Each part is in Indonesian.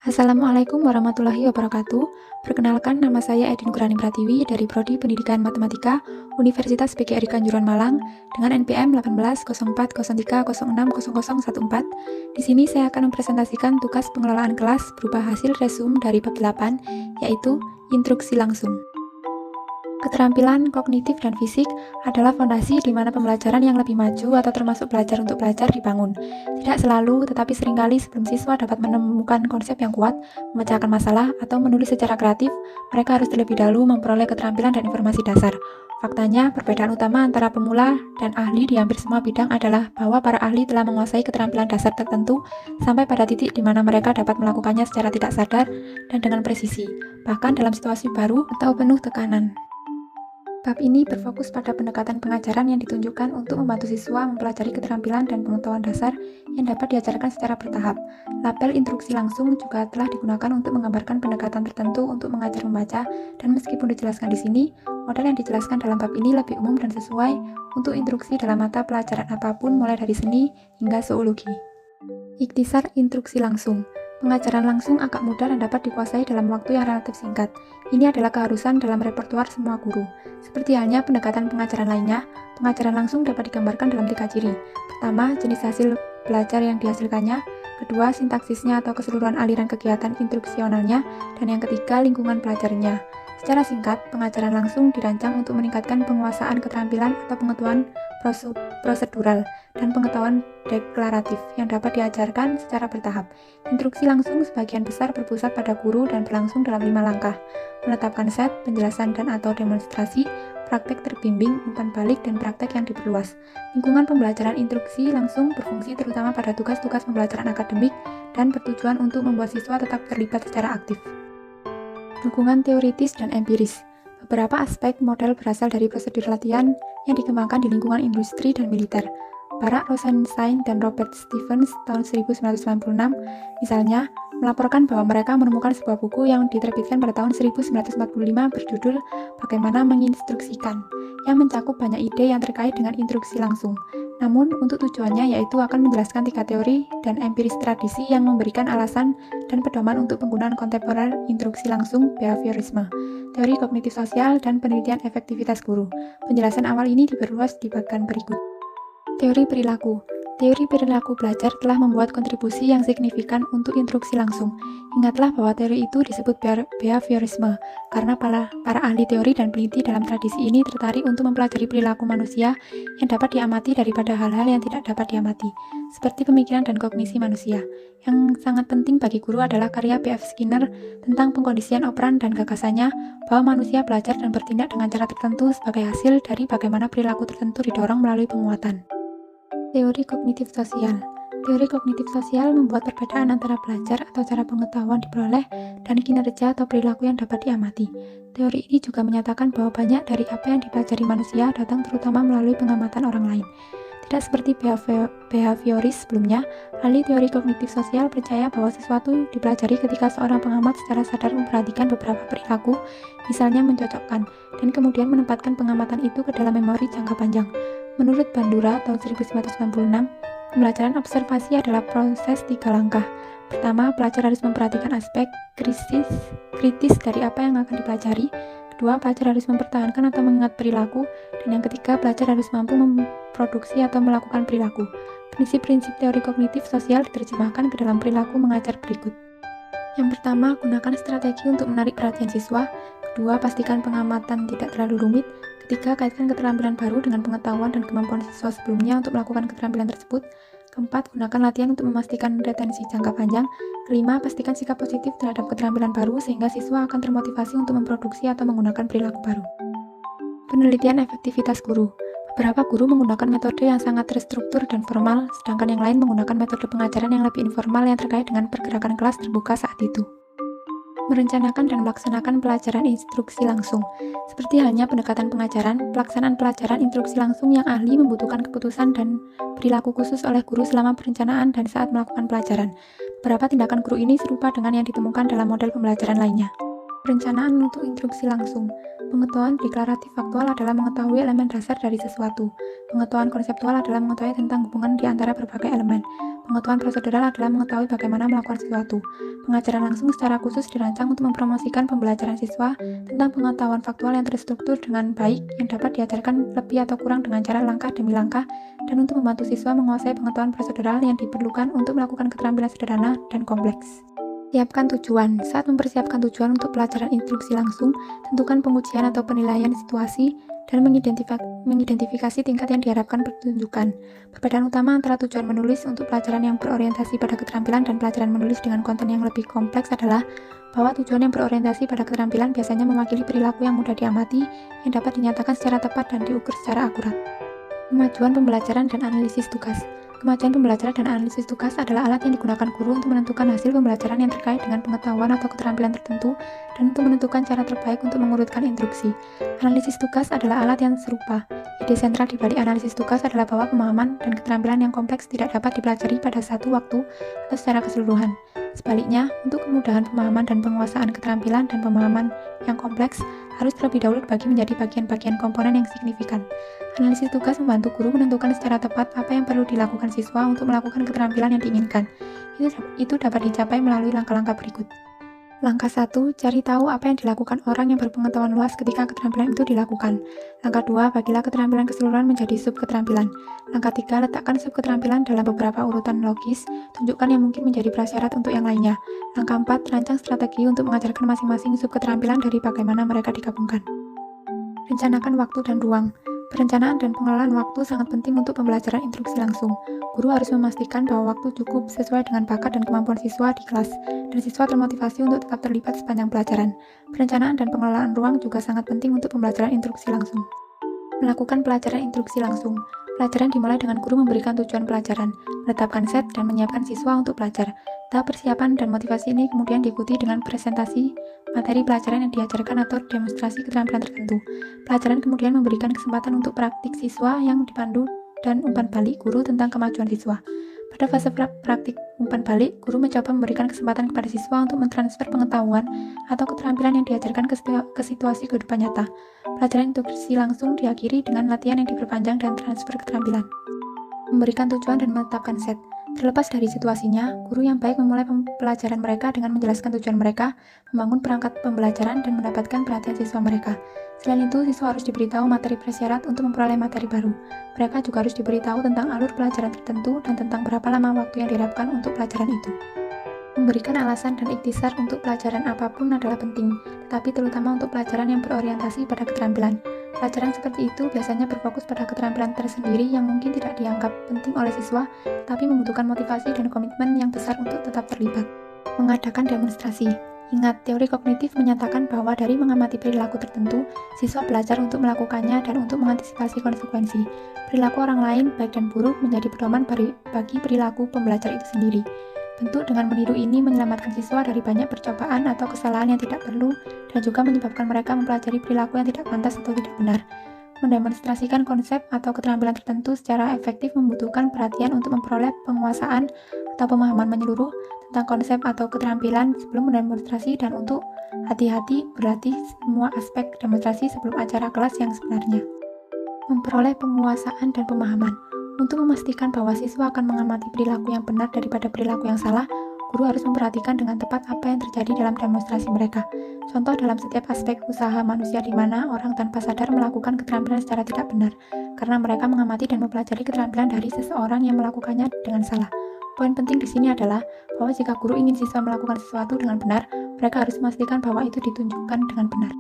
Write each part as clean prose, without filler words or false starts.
Assalamualaikum warahmatullahi wabarakatuh. Perkenalkan, nama saya Edin Kurani Pratiwi dari Prodi Pendidikan Matematika Universitas PGRI Kanjuruhan Malang dengan NPM 180403060014. Di sini saya akan mempresentasikan tugas pengelolaan kelas berupa hasil resume dari bab 8, yaitu instruksi langsung. Keterampilan kognitif dan fisik adalah fondasi di mana pembelajaran yang lebih maju atau termasuk belajar untuk belajar dibangun. Tidak selalu, tetapi seringkali sebelum siswa dapat menemukan konsep yang kuat, memecahkan masalah, atau menulis secara kreatif, mereka harus terlebih dahulu memperoleh keterampilan dan informasi dasar. Faktanya, perbedaan utama antara pemula dan ahli di hampir semua bidang adalah bahwa para ahli telah menguasai keterampilan dasar tertentu sampai pada titik di mana mereka dapat melakukannya secara tidak sadar dan dengan presisi, bahkan dalam situasi baru atau penuh tekanan. Bab ini berfokus pada pendekatan pengajaran yang ditunjukkan untuk membantu siswa mempelajari keterampilan dan pengetahuan dasar yang dapat diajarkan secara bertahap. Label instruksi langsung juga telah digunakan untuk menggambarkan pendekatan tertentu untuk mengajar membaca, dan meskipun dijelaskan di sini, model yang dijelaskan dalam bab ini lebih umum dan sesuai untuk instruksi dalam mata pelajaran apapun mulai dari seni hingga zoologi. Ikhtisar instruksi langsung. Pengajaran langsung agak mudah dan dapat dikuasai dalam waktu yang relatif singkat. Ini adalah keharusan dalam repertoar semua guru. Seperti halnya pendekatan pengajaran lainnya, pengajaran langsung dapat digambarkan dalam 3 ciri. Pertama, jenis hasil belajar yang dihasilkannya. Kedua, sintaksisnya atau keseluruhan aliran kegiatan instruksionalnya. Dan yang ketiga, lingkungan belajarnya. Secara singkat, pengajaran langsung dirancang untuk meningkatkan penguasaan keterampilan atau pengetahuan prosedural dan pengetahuan deklaratif yang dapat diajarkan secara bertahap. Instruksi langsung sebagian besar berpusat pada guru dan berlangsung dalam 5 langkah: menetapkan set, penjelasan dan atau demonstrasi, praktek terbimbing, umpan balik, dan praktek yang diperluas. Lingkungan pembelajaran instruksi langsung berfungsi terutama pada tugas-tugas pembelajaran akademik dan bertujuan untuk membuat siswa tetap terlibat secara aktif. Dukungan teoritis dan empiris. Beberapa aspek model berasal dari prosedur latihan yang dikembangkan di lingkungan industri dan militer. Barack Rosenstein dan Robert Stevens tahun 1996 misalnya melaporkan bahwa mereka menemukan sebuah buku yang diterbitkan pada tahun 1945 berjudul Bagaimana Menginstruksikan, yang mencakup banyak ide yang terkait dengan instruksi langsung. Namun, untuk tujuannya yaitu akan menjelaskan 3 teori dan empiris tradisi yang memberikan alasan dan pedoman untuk penggunaan kontemporer instruksi langsung behaviorisme, teori kognitif sosial, dan penelitian efektivitas guru. Penjelasan awal ini diperluas di bagian berikut. Teori perilaku. Teori perilaku belajar telah membuat kontribusi yang signifikan untuk instruksi langsung. Ingatlah bahwa teori itu disebut behaviorisme karena para ahli teori dan peneliti dalam tradisi ini tertarik untuk mempelajari perilaku manusia yang dapat diamati daripada hal-hal yang tidak dapat diamati, seperti pemikiran dan kognisi manusia. Yang sangat penting bagi guru adalah karya B.F. Skinner tentang pengkondisian operan dan gagasannya bahwa manusia belajar dan bertindak dengan cara tertentu sebagai hasil dari bagaimana perilaku tertentu didorong melalui penguatan. Teori kognitif sosial. Teori kognitif sosial membuat perbedaan antara belajar atau cara pengetahuan diperoleh dan kinerja atau perilaku yang dapat diamati. Teori ini juga menyatakan bahwa banyak dari apa yang dipelajari manusia datang terutama melalui pengamatan orang lain. Tidak seperti behavioris sebelumnya, ahli teori kognitif sosial percaya bahwa sesuatu dipelajari ketika seorang pengamat secara sadar memperhatikan beberapa perilaku, misalnya mencocokkan, dan kemudian menempatkan pengamatan itu ke dalam memori jangka panjang. Menurut Bandura tahun 1996, pembelajaran observasi adalah proses 3 langkah. Pertama, pelajar harus memperhatikan aspek kritis dari apa yang akan dipelajari. Kedua, pelajar harus mempertahankan atau mengingat perilaku. Dan yang ketiga, pelajar harus mampu memproduksi atau melakukan perilaku. Prinsip-prinsip teori kognitif sosial diterjemahkan ke dalam perilaku mengajar berikut. Yang pertama, gunakan strategi untuk menarik perhatian siswa. Kedua, pastikan pengamatan tidak terlalu rumit. Ketiga, kaitkan keterampilan baru dengan pengetahuan dan kemampuan siswa sebelumnya untuk melakukan keterampilan tersebut. Keempat, gunakan latihan untuk memastikan retensi jangka panjang. Kelima, pastikan sikap positif terhadap keterampilan baru sehingga siswa akan termotivasi untuk memproduksi atau menggunakan perilaku baru. Penelitian efektivitas guru. Beberapa guru menggunakan metode yang sangat terstruktur dan formal, sedangkan yang lain menggunakan metode pengajaran yang lebih informal yang terkait dengan pergerakan kelas terbuka saat itu. Merencanakan dan melaksanakan pelajaran instruksi langsung. Seperti halnya pendekatan pengajaran, pelaksanaan pelajaran instruksi langsung yang ahli membutuhkan keputusan dan perilaku khusus oleh guru selama perencanaan dan saat melakukan pelajaran. Beberapa tindakan guru ini serupa dengan yang ditemukan dalam model pembelajaran lainnya. Perencanaan untuk instruksi langsung. Pengetahuan deklaratif faktual adalah mengetahui elemen dasar dari sesuatu. Pengetahuan konseptual adalah mengetahui tentang hubungan di antara berbagai elemen. Pengetahuan prosedural adalah mengetahui bagaimana melakukan sesuatu. Pengajaran langsung secara khusus dirancang untuk mempromosikan pembelajaran siswa tentang pengetahuan faktual yang terstruktur dengan baik yang dapat diajarkan lebih atau kurang dengan cara langkah demi langkah dan untuk membantu siswa menguasai pengetahuan prosedural yang diperlukan untuk melakukan keterampilan sederhana dan kompleks. Siapkan tujuan. Saat mempersiapkan tujuan untuk pelajaran instruksi langsung, tentukan pengujian atau penilaian situasi dan mengidentifikasi tingkat yang diharapkan pertunjukan. Perbedaan utama antara tujuan menulis untuk pelajaran yang berorientasi pada keterampilan dan pelajaran menulis dengan konten yang lebih kompleks adalah bahwa tujuan yang berorientasi pada keterampilan biasanya mewakili perilaku yang mudah diamati, yang dapat dinyatakan secara tepat dan diukur secara akurat. Kemajuan pembelajaran dan analisis tugas. Kemajuan pembelajaran dan analisis tugas adalah alat yang digunakan guru untuk menentukan hasil pembelajaran yang terkait dengan pengetahuan atau keterampilan tertentu dan untuk menentukan cara terbaik untuk mengurutkan instruksi. Analisis tugas adalah alat yang serupa. Ide sentral di balik analisis tugas adalah bahwa pemahaman dan keterampilan yang kompleks tidak dapat dipelajari pada satu waktu atau secara keseluruhan. Sebaliknya, untuk kemudahan pemahaman dan penguasaan keterampilan dan pemahaman yang kompleks harus terlebih dahulu dibagi menjadi bagian-bagian komponen yang signifikan. Analisis tugas membantu guru menentukan secara tepat apa yang perlu dilakukan siswa untuk melakukan keterampilan yang diinginkan. Itu dapat dicapai melalui langkah-langkah berikut. Langkah 1, cari tahu apa yang dilakukan orang yang berpengetahuan luas ketika keterampilan itu dilakukan. Langkah 2, bagilah keterampilan keseluruhan menjadi sub-keterampilan. Langkah 3, letakkan sub-keterampilan dalam beberapa urutan logis, tunjukkan yang mungkin menjadi prasyarat untuk yang lainnya. Langkah 4, rancang strategi untuk mengajarkan masing-masing sub-keterampilan dari bagaimana mereka digabungkan. Rencanakan waktu dan ruang. Perencanaan dan pengelolaan waktu sangat penting untuk pembelajaran instruksi langsung. Guru harus memastikan bahwa waktu cukup sesuai dengan bakat dan kemampuan siswa di kelas, dan siswa termotivasi untuk tetap terlibat sepanjang pelajaran. Perencanaan dan pengelolaan ruang juga sangat penting untuk pembelajaran instruksi langsung. Melakukan pelajaran instruksi langsung. Pelajaran dimulai dengan guru memberikan tujuan pelajaran, menetapkan set, dan menyiapkan siswa untuk belajar. Tahap persiapan dan motivasi ini kemudian diikuti dengan presentasi materi pelajaran yang diajarkan atau demonstrasi keterampilan tertentu. Pelajaran kemudian memberikan kesempatan untuk praktik siswa yang dipandu dan umpan balik guru tentang kemajuan siswa. Pada fase praktik umpan balik, guru mencoba memberikan kesempatan kepada siswa untuk mentransfer pengetahuan atau keterampilan yang diajarkan ke situasi kehidupan nyata. Pelajaran instruksi langsung diakhiri dengan latihan yang diperpanjang dan transfer keterampilan. Memberikan tujuan dan menetapkan set. Terlepas dari situasinya, guru yang baik memulai pelajaran mereka dengan menjelaskan tujuan mereka, membangun perangkat pembelajaran, dan mendapatkan perhatian siswa mereka. Selain itu, siswa harus diberitahu materi prasyarat untuk memperoleh materi baru. Mereka juga harus diberitahu tentang alur pelajaran tertentu dan tentang berapa lama waktu yang diharapkan untuk pelajaran itu. Memberikan alasan dan ikhtisar untuk pelajaran apapun adalah penting, tetapi terutama untuk pelajaran yang berorientasi pada keterampilan. Pelajaran seperti itu biasanya berfokus pada keterampilan tersendiri yang mungkin tidak dianggap penting oleh siswa, tapi membutuhkan motivasi dan komitmen yang besar untuk tetap terlibat. Mengadakan demonstrasi. Ingat, teori kognitif menyatakan bahwa dari mengamati perilaku tertentu, siswa belajar untuk melakukannya dan untuk mengantisipasi konsekuensi. Perilaku orang lain, baik dan buruk, menjadi pedoman bagi perilaku pembelajar itu sendiri. Bentuk dengan meniru ini menyelamatkan siswa dari banyak percobaan atau kesalahan yang tidak perlu dan juga menyebabkan mereka mempelajari perilaku yang tidak pantas atau tidak benar. Mendemonstrasikan konsep atau keterampilan tertentu secara efektif membutuhkan perhatian untuk memperoleh penguasaan atau pemahaman menyeluruh tentang konsep atau keterampilan sebelum mendemonstrasi dan untuk hati-hati berlatih semua aspek demonstrasi sebelum acara kelas yang sebenarnya. Memperoleh penguasaan dan pemahaman. Untuk memastikan bahwa siswa akan mengamati perilaku yang benar daripada perilaku yang salah, guru harus memperhatikan dengan tepat apa yang terjadi dalam demonstrasi mereka. Contoh dalam setiap aspek usaha manusia di mana orang tanpa sadar melakukan keterampilan secara tidak benar, karena mereka mengamati dan mempelajari keterampilan dari seseorang yang melakukannya dengan salah. Poin penting di sini adalah bahwa jika guru ingin siswa melakukan sesuatu dengan benar, mereka harus memastikan bahwa itu ditunjukkan dengan benar.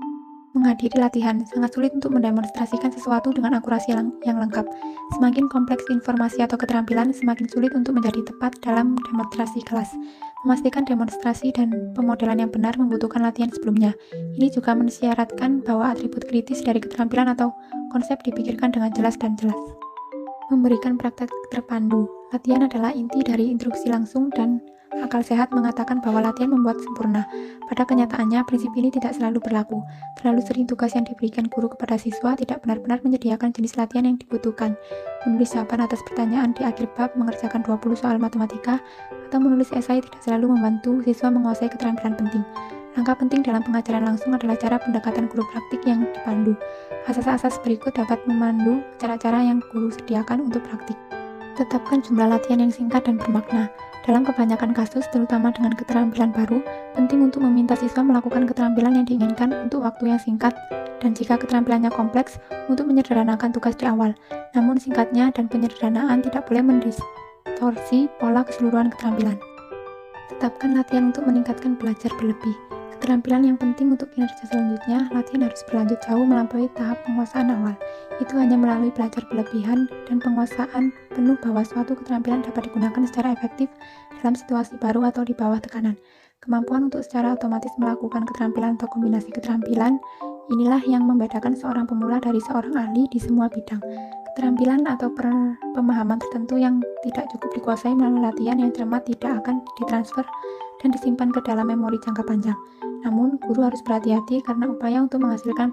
Menghadiri latihan, sangat sulit untuk mendemonstrasikan sesuatu dengan akurasi yang lengkap. Semakin kompleks informasi atau keterampilan, semakin sulit untuk menjadi tepat dalam demonstrasi kelas. Memastikan demonstrasi dan pemodelan yang benar membutuhkan latihan sebelumnya. Ini juga mensyaratkan bahwa atribut kritis dari keterampilan atau konsep dipikirkan dengan jelas dan jelas. Memberikan praktek terpandu. Latihan adalah inti dari instruksi langsung dan akal sehat mengatakan bahwa latihan membuat sempurna. Pada kenyataannya, prinsip ini tidak selalu berlaku. Terlalu sering tugas yang diberikan guru kepada siswa tidak benar-benar menyediakan jenis latihan yang dibutuhkan. Menulis jawaban atas pertanyaan di akhir bab, mengerjakan 20 soal matematika, atau menulis esai tidak selalu membantu siswa menguasai keterampilan penting. Langkah penting dalam pengajaran langsung adalah cara pendekatan guru praktik yang dipandu. Asas-asas berikut dapat memandu cara-cara yang guru sediakan untuk praktik. Tetapkan jumlah latihan yang singkat dan bermakna. Dalam kebanyakan kasus, terutama dengan keterampilan baru, penting untuk meminta siswa melakukan keterampilan yang diinginkan untuk waktu yang singkat, dan jika keterampilannya kompleks, untuk menyederhanakan tugas di awal. Namun singkatnya dan penyederhanaan tidak boleh mendistorsi pola keseluruhan keterampilan. Tetapkan latihan untuk meningkatkan belajar berlebih. Keterampilan yang penting untuk kinerja selanjutnya, latihan harus berlanjut jauh melampaui tahap penguasaan awal. Itu hanya melalui belajar berlebihan dan penguasaan penuh bahwa suatu keterampilan dapat digunakan secara efektif dalam situasi baru atau di bawah tekanan. Kemampuan untuk secara otomatis melakukan keterampilan atau kombinasi keterampilan, inilah yang membedakan seorang pemula dari seorang ahli di semua bidang. Keterampilan atau pemahaman tertentu yang tidak cukup dikuasai melalui latihan yang cermat tidak akan ditransfer dan disimpan ke dalam memori jangka panjang. Namun, guru harus berhati-hati karena upaya untuk menghasilkan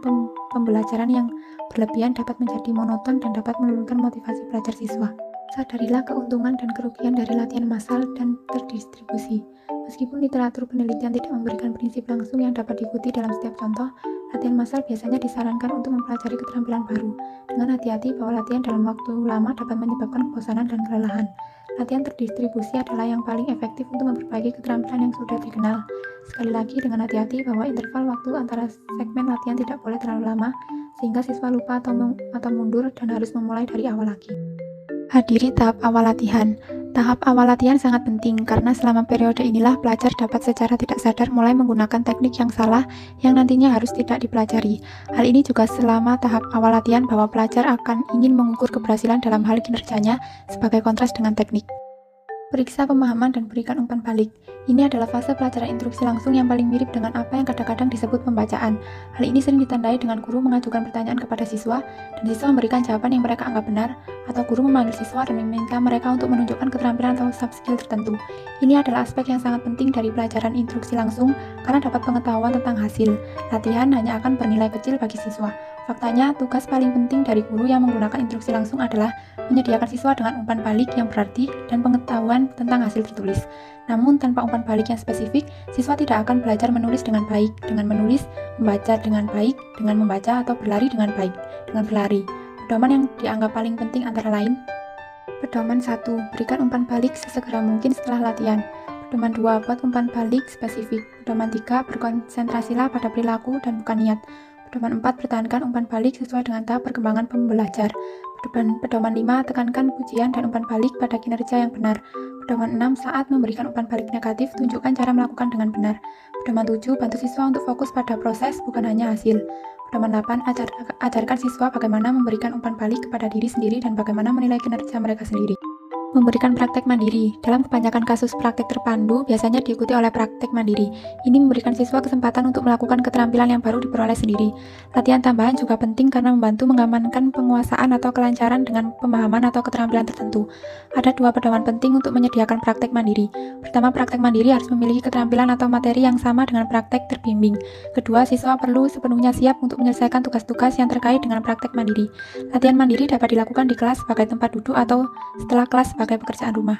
pembelajaran yang berlebihan dapat menjadi monoton dan dapat menurunkan motivasi belajar siswa. Sadarilah keuntungan dan kerugian dari latihan massal dan terdistribusi. Meskipun literatur penelitian tidak memberikan prinsip langsung yang dapat diikuti dalam setiap contoh, latihan massal biasanya disarankan untuk mempelajari keterampilan baru. Dengan hati-hati bahwa latihan dalam waktu lama dapat menyebabkan kebosanan dan kelelahan. Latihan terdistribusi adalah yang paling efektif untuk memperbaiki keterampilan yang sudah dikenal. Sekali lagi dengan hati-hati bahwa interval waktu antara segmen latihan tidak boleh terlalu lama, sehingga siswa lupa atau mundur dan harus memulai dari awal lagi. Hadiri tahap awal latihan. Tahap awal latihan sangat penting karena selama periode inilah pelajar dapat secara tidak sadar mulai menggunakan teknik yang salah yang nantinya harus tidak dipelajari. Hal ini juga selama tahap awal latihan bahwa pelajar akan ingin mengukur keberhasilan dalam hal kinerjanya sebagai kontras dengan teknik. Periksa pemahaman dan berikan umpan balik. Ini adalah fase pelajaran instruksi langsung yang paling mirip dengan apa yang kadang-kadang disebut pembacaan. Hal ini sering ditandai dengan guru mengajukan pertanyaan kepada siswa, dan siswa memberikan jawaban yang mereka anggap benar, atau guru memanggil siswa dan meminta mereka untuk menunjukkan keterampilan atau soft skill tertentu. Ini adalah aspek yang sangat penting dari pelajaran instruksi langsung, karena dapat pengetahuan tentang hasil. Latihan hanya akan bernilai kecil bagi siswa. Faktanya, tugas paling penting dari guru yang menggunakan instruksi langsung adalah menyediakan siswa dengan umpan balik yang berarti dan pengetahuan tentang hasil tertulis. Namun, tanpa umpan balik yang spesifik, siswa tidak akan belajar menulis dengan baik, dengan menulis, membaca dengan baik, dengan membaca, atau berlari dengan baik, dengan berlari. Pedoman yang dianggap paling penting antara lain: Pedoman 1. Berikan umpan balik sesegera mungkin setelah latihan. Pedoman 2. Buat umpan balik spesifik. Pedoman 3. Berkonsentrasilah pada perilaku dan bukan niat. Pedoman 4. Pertahankan umpan balik sesuai dengan tahap perkembangan pembelajar. Pedoman 5. Tekankan pujian dan umpan balik pada kinerja yang benar. Pedoman 6. Saat memberikan umpan balik negatif, tunjukkan cara melakukan dengan benar. Pedoman 7. Bantu siswa untuk fokus pada proses, bukan hanya hasil. Pedoman 8. Ajarkan siswa bagaimana memberikan umpan balik kepada diri sendiri dan bagaimana menilai kinerja mereka sendiri. Memberikan praktek mandiri. Dalam kebanyakan kasus praktek terpandu biasanya diikuti oleh praktek mandiri. Ini memberikan siswa kesempatan untuk melakukan keterampilan yang baru diperoleh sendiri. Latihan tambahan juga penting karena membantu mengamankan penguasaan atau kelancaran dengan pemahaman atau keterampilan tertentu. Ada 2 pedoman penting untuk menyediakan praktek mandiri. Pertama, praktek mandiri harus memiliki keterampilan atau materi yang sama dengan praktek terbimbing. Kedua, siswa perlu sepenuhnya siap untuk menyelesaikan tugas-tugas yang terkait dengan praktek mandiri. Latihan mandiri dapat dilakukan di kelas sebagai tempat duduk atau setelah kelas sebagai pekerjaan rumah.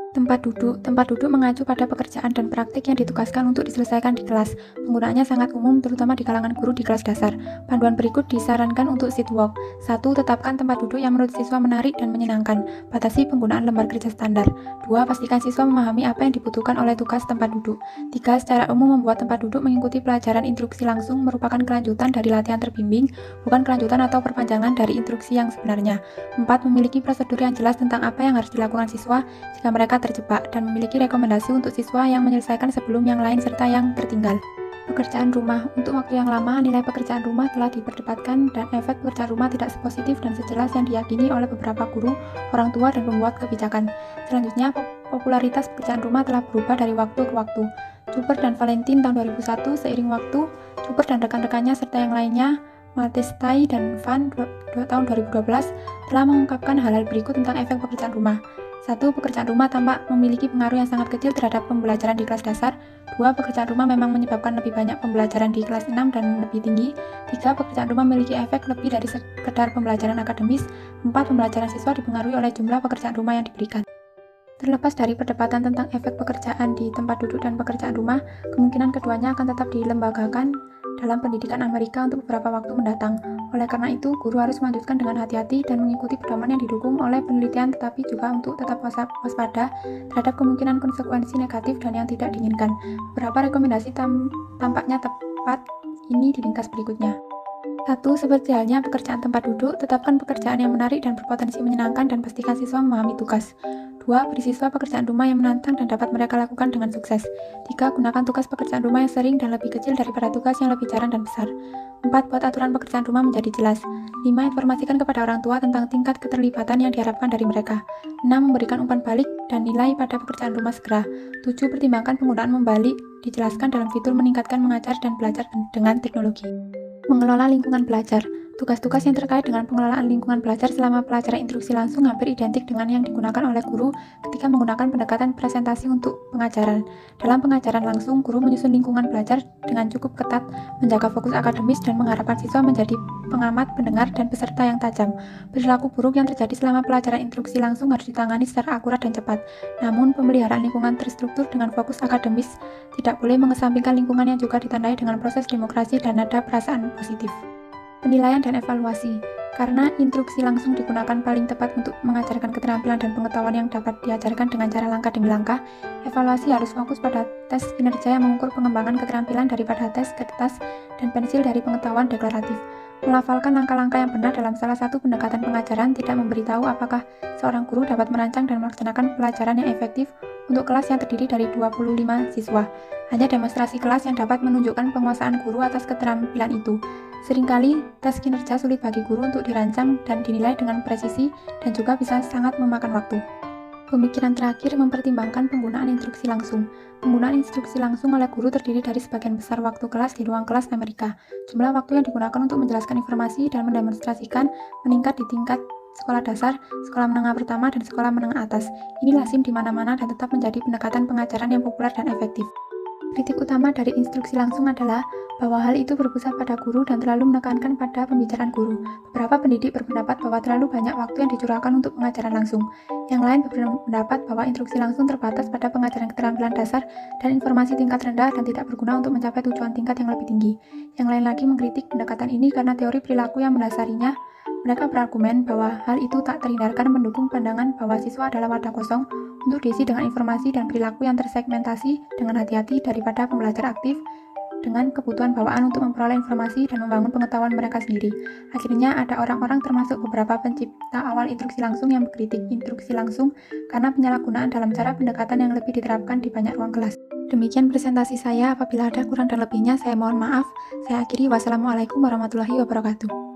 Tempat duduk mengacu pada pekerjaan dan praktik yang ditugaskan untuk diselesaikan di kelas. Penggunaannya sangat umum, terutama di kalangan guru di kelas dasar. Panduan berikut disarankan untuk seat walk. 1. Tetapkan tempat duduk yang menurut siswa menarik dan menyenangkan. Batasi penggunaan lembar kerja standar. 2. Pastikan siswa memahami apa yang dibutuhkan oleh tugas tempat duduk. 3. Secara umum membuat tempat duduk mengikuti pelajaran instruksi langsung merupakan kelanjutan dari latihan terbimbing, bukan kelanjutan atau perpanjangan dari instruksi yang sebenarnya. 4. Memiliki prosedur yang jelas tentang apa yang harus dilakukan siswa jika mereka terjebak, dan memiliki rekomendasi untuk siswa yang menyelesaikan sebelum yang lain serta yang tertinggal. Pekerjaan rumah. Untuk waktu yang lama, nilai pekerjaan rumah telah diperdebatkan dan efek pekerjaan rumah tidak sepositif dan sejelas yang diyakini oleh beberapa guru, orang tua, dan pembuat kebijakan. Selanjutnya, popularitas pekerjaan rumah telah berubah dari waktu ke waktu. Cooper dan Valentin tahun 2001, seiring waktu, Cooper dan rekan-rekannya serta yang lainnya, Matestai dan Van tahun 2012, telah mengungkapkan hal-hal berikut tentang efek pekerjaan rumah. 1. Pekerjaan rumah tampak memiliki pengaruh yang sangat kecil terhadap pembelajaran di kelas dasar. 2. Pekerjaan rumah memang menyebabkan lebih banyak pembelajaran di kelas 6 dan lebih tinggi. 3. Pekerjaan rumah memiliki efek lebih dari sekedar pembelajaran akademis. 4. Pembelajaran siswa dipengaruhi oleh jumlah pekerjaan rumah yang diberikan. Terlepas dari perdebatan tentang efek pekerjaan di tempat duduk dan pekerjaan rumah, kemungkinan keduanya akan tetap dilembagakan dalam pendidikan Amerika untuk beberapa waktu mendatang. Oleh karena itu, guru harus melanjutkan dengan hati-hati dan mengikuti pedoman yang didukung oleh penelitian, tetapi juga untuk tetap waspada terhadap kemungkinan konsekuensi negatif dan yang tidak diinginkan. Beberapa rekomendasi tampaknya tepat ini diringkas berikutnya. 1. Seperti halnya pekerjaan tempat duduk, tetapkan pekerjaan yang menarik dan berpotensi menyenangkan dan pastikan siswa memahami tugas. 2. Beri siswa pekerjaan rumah yang menantang dan dapat mereka lakukan dengan sukses. 3. Gunakan tugas pekerjaan rumah yang sering dan lebih kecil daripada tugas yang lebih jarang dan besar. 4. Buat aturan pekerjaan rumah menjadi jelas. 5. Informasikan kepada orang tua tentang tingkat keterlibatan yang diharapkan dari mereka. 6. Memberikan umpan balik dan nilai pada pekerjaan rumah segera. 7. Pertimbangkan penggunaan membalik, dijelaskan dalam fitur meningkatkan mengajar dan belajar dengan teknologi. Mengelola lingkungan belajar. Tugas-tugas yang terkait dengan pengelolaan lingkungan belajar selama pelajaran instruksi langsung hampir identik dengan yang digunakan oleh guru ketika menggunakan pendekatan presentasi untuk pengajaran. Dalam pengajaran langsung, guru menyusun lingkungan belajar dengan cukup ketat, menjaga fokus akademis, dan mengharapkan siswa menjadi pengamat, pendengar, dan peserta yang tajam. Perilaku buruk yang terjadi selama pelajaran instruksi langsung harus ditangani secara akurat dan cepat. Namun, pemeliharaan lingkungan terstruktur dengan fokus akademis tidak boleh mengesampingkan lingkungan yang juga ditandai dengan proses demokrasi dan nada perasaan positif. Penilaian dan evaluasi. Karena instruksi langsung digunakan paling tepat untuk mengajarkan keterampilan dan pengetahuan yang dapat diajarkan dengan cara langkah demi langkah, evaluasi harus fokus pada tes kinerja yang mengukur pengembangan keterampilan daripada tes kertas dan pensil dari pengetahuan deklaratif. Melafalkan langkah-langkah yang benar dalam salah satu pendekatan pengajaran tidak memberitahu apakah seorang guru dapat merancang dan melaksanakan pelajaran yang efektif untuk kelas yang terdiri dari 25 siswa. Hanya demonstrasi kelas yang dapat menunjukkan penguasaan guru atas keterampilan itu. Seringkali, tes kinerja sulit bagi guru untuk dirancang dan dinilai dengan presisi dan juga bisa sangat memakan waktu. Pemikiran terakhir mempertimbangkan penggunaan instruksi langsung. Penggunaan instruksi langsung oleh guru terdiri dari sebagian besar waktu kelas di ruang kelas Amerika. Jumlah waktu yang digunakan untuk menjelaskan informasi dan mendemonstrasikan meningkat di tingkat sekolah dasar, sekolah menengah pertama, dan sekolah menengah atas. Ini lazim di mana-mana dan tetap menjadi pendekatan pengajaran yang populer dan efektif. Kritik utama dari instruksi langsung adalah bahwa hal itu berpusat pada guru dan terlalu menekankan pada pembicaraan guru. Beberapa pendidik berpendapat bahwa terlalu banyak waktu yang dicurahkan untuk pengajaran langsung. Yang lain berpendapat bahwa instruksi langsung terbatas pada pengajaran keterampilan dasar dan informasi tingkat rendah dan tidak berguna untuk mencapai tujuan tingkat yang lebih tinggi. Yang lain lagi mengkritik pendekatan ini karena teori perilaku yang mendasarinya. Mereka berargumen bahwa hal itu tak terhindarkan mendukung pandangan bahwa siswa adalah wadah kosong untuk diisi dengan informasi dan perilaku yang tersegmentasi dengan hati-hati daripada pembelajar aktif dengan kebutuhan bawaan untuk memperoleh informasi dan membangun pengetahuan mereka sendiri. Akhirnya ada orang-orang termasuk beberapa pencipta awal instruksi langsung yang mengkritik instruksi langsung karena penyalahgunaan dalam cara pendekatan yang lebih diterapkan di banyak ruang kelas. Demikian presentasi saya, apabila ada kurang dan lebihnya saya mohon maaf. Saya akhiri, wassalamualaikum warahmatullahi wabarakatuh.